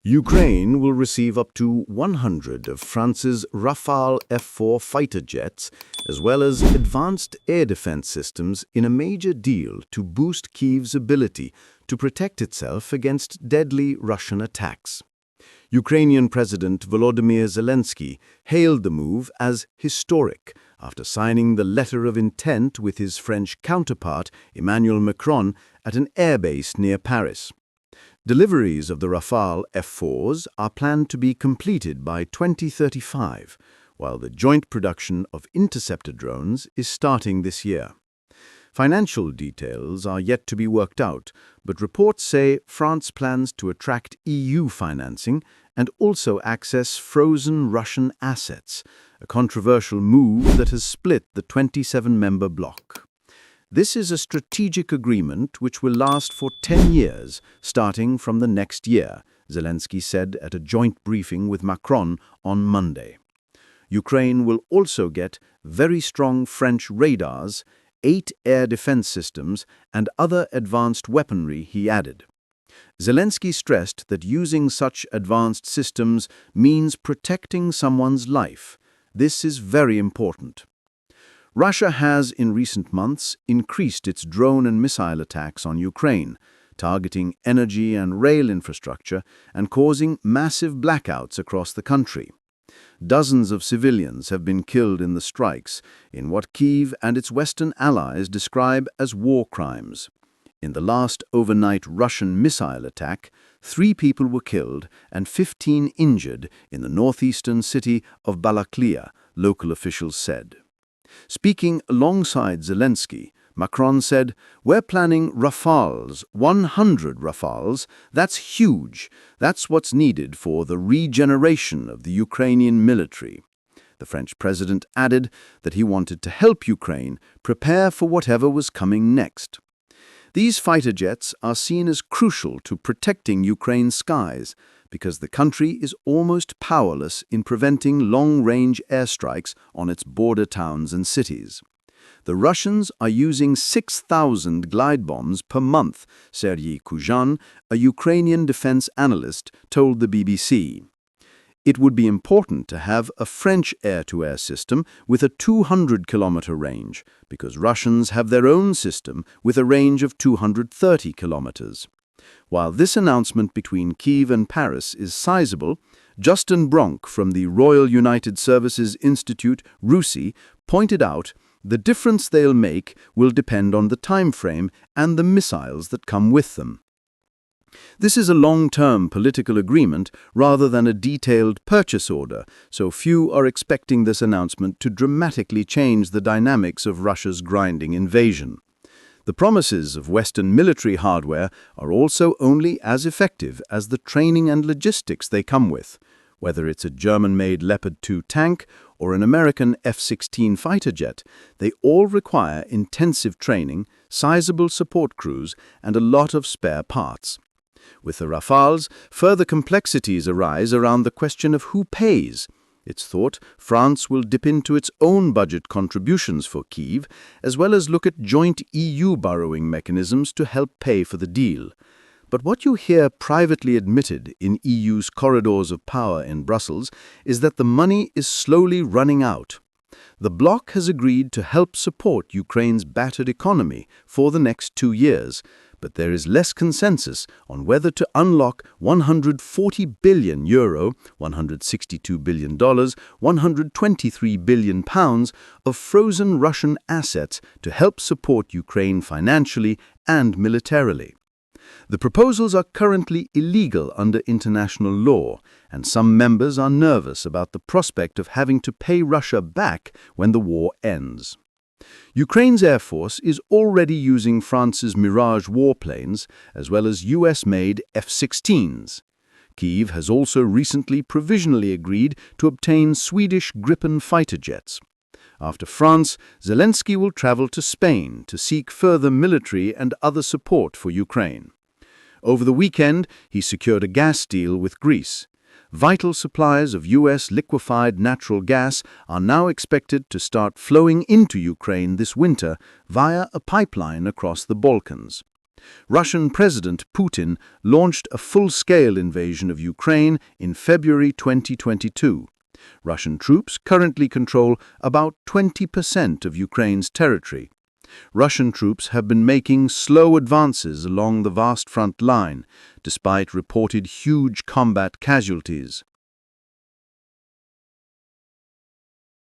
Ukraine will receive up to 100 of France's Rafale F4 fighter jets, as well as advanced air defense systems in a major deal to boost Kyiv's ability to protect itself against deadly Russian attacks. Ukrainian President Volodymyr Zelensky hailed the move as historic after signing the letter of intent with his French counterpart, Emmanuel Macron, at an airbase near Paris. Deliveries of the Rafale F4s are planned to be completed by 2035, while the joint production of interceptor drones is starting this year. Financial details are yet to be worked out, but reports say France plans to attract EU financing and also access frozen Russian assets, a controversial move that has split the 27-member bloc. This is a strategic agreement which will last for 10 years, starting from the next year, Zelensky said at a joint briefing with Macron on Monday. Ukraine will also get very strong French radars, 8 air defense systems, and other advanced weaponry, he added. Zelensky stressed that using such advanced systems means protecting someone's life. This is very important. Russia has, in recent months, increased its drone and missile attacks on Ukraine, targeting energy and rail infrastructure and causing massive blackouts across the country. Dozens of civilians have been killed in the strikes, in what Kyiv and its Western allies describe as war crimes. In the last overnight Russian missile attack, 3 people were killed and 15 injured in the northeastern city of Balaklia, local officials said. Speaking alongside Zelensky, Macron said, "We're planning Rafales, 100 Rafales. That's huge. That's what's needed for the regeneration of the Ukrainian military." The French president added that he wanted to help Ukraine prepare for whatever was coming next. These fighter jets are seen as crucial to protecting Ukraine's skies because the country is almost powerless in preventing long-range airstrikes on its border towns and cities. The Russians are using 6,000 glide bombs per month, Sergei Kuzhan, a Ukrainian defense analyst, told the BBC. It would be important to have a French air-to-air system with a 200-kilometer range, because Russians have their own system with a range of 230 kilometers. While this announcement between Kyiv and Paris is sizable, Justin Bronk from the Royal United Services Institute, RUSI, pointed out the difference they'll make will depend on the time frame and the missiles that come with them. This is a long-term political agreement rather than a detailed purchase order, so few are expecting this announcement to dramatically change the dynamics of Russia's grinding invasion. The promises of Western military hardware are also only as effective as the training and logistics they come with. Whether it's a German-made Leopard 2 tank or an American F-16 fighter jet, they all require intensive training, sizable support crews, and a lot of spare parts. With the Rafales, further complexities arise around the question of who pays. It's thought France will dip into its own budget contributions for Kyiv, as well as look at joint EU borrowing mechanisms to help pay for the deal. But what you hear privately admitted in EU's corridors of power in Brussels is that the money is slowly running out. The bloc has agreed to help support Ukraine's battered economy for the next 2 years, but there is less consensus on whether to unlock €140 billion, $162 billion, £123 billion of frozen Russian assets to help support Ukraine financially and militarily. The proposals are currently illegal under international law, and some members are nervous about the prospect of having to pay Russia back when the war ends. Ukraine's Air Force is already using France's Mirage warplanes as well as US-made F-16s. Kyiv has also recently provisionally agreed to obtain Swedish Gripen fighter jets. After France, Zelensky will travel to Spain to seek further military and other support for Ukraine. Over the weekend, he secured a gas deal with Greece. Vital supplies of U.S. liquefied natural gas are now expected to start flowing into Ukraine this winter via a pipeline across the Balkans. Russian President Putin launched a full-scale invasion of Ukraine in February 2022. Russian troops currently control about 20% of Ukraine's territory. Russian troops have been making slow advances along the vast front line, despite reported huge combat casualties.